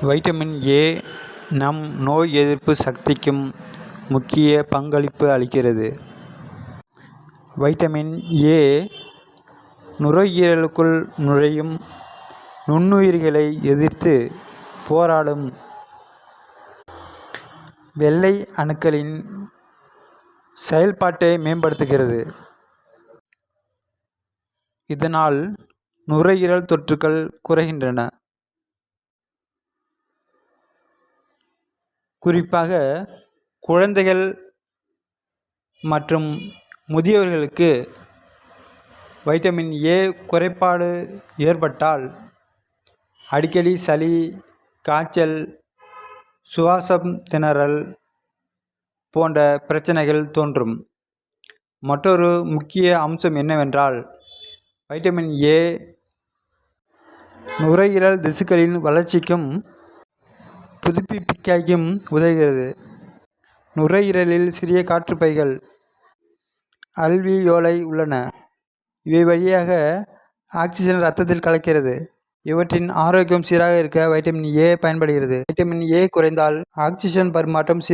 Vitamin A நம் நோய் எதிர்ப்பு சக்திக்கும் முக்கிய பங்களிப்பு அளிக்கிறது. வைட்டமின் ஏ நுரையீரலுக்குள் நுழையும் நுண்ணுயிரிகளை எதிர்த்து போராடும் வெள்ளை அணுக்களின் செயல்பாட்டை மேம்படுத்துகிறது. இதனால் நுரையீரல் தொற்றுகள் குறைகின்றன. குறிப்பாக குழந்தைகள் மற்றும் முதியவர்களுக்கு வைட்டமின் ஏ குறைபாடு ஏற்பட்டால் அடிக்கடி சளி, காய்ச்சல், சுவாசம் திணறல் போன்ற பிரச்சனைகள் தோன்றும். மற்றொரு முக்கிய அம்சம் என்னவென்றால், வைட்டமின் ஏ நுரையீரல் திசுக்களின் வளர்ச்சிக்கும் புதுப்பிப்புக்கும் உதவுகிறது. நுரையீரலில் சிறிய காற்றுப்பைகள் அல்வியோலை உள்ளன. இவை வழியாக ஆக்சிஜன் இரத்தத்தில் கலக்கிறது. இவற்றின் ஆரோக்கியம் சீராக இருக்க வைட்டமின் ஏ பயன்படுகிறது. வைட்டமின் ஏ குறைந்தால் ஆக்சிஜன் பரிமாற்றம்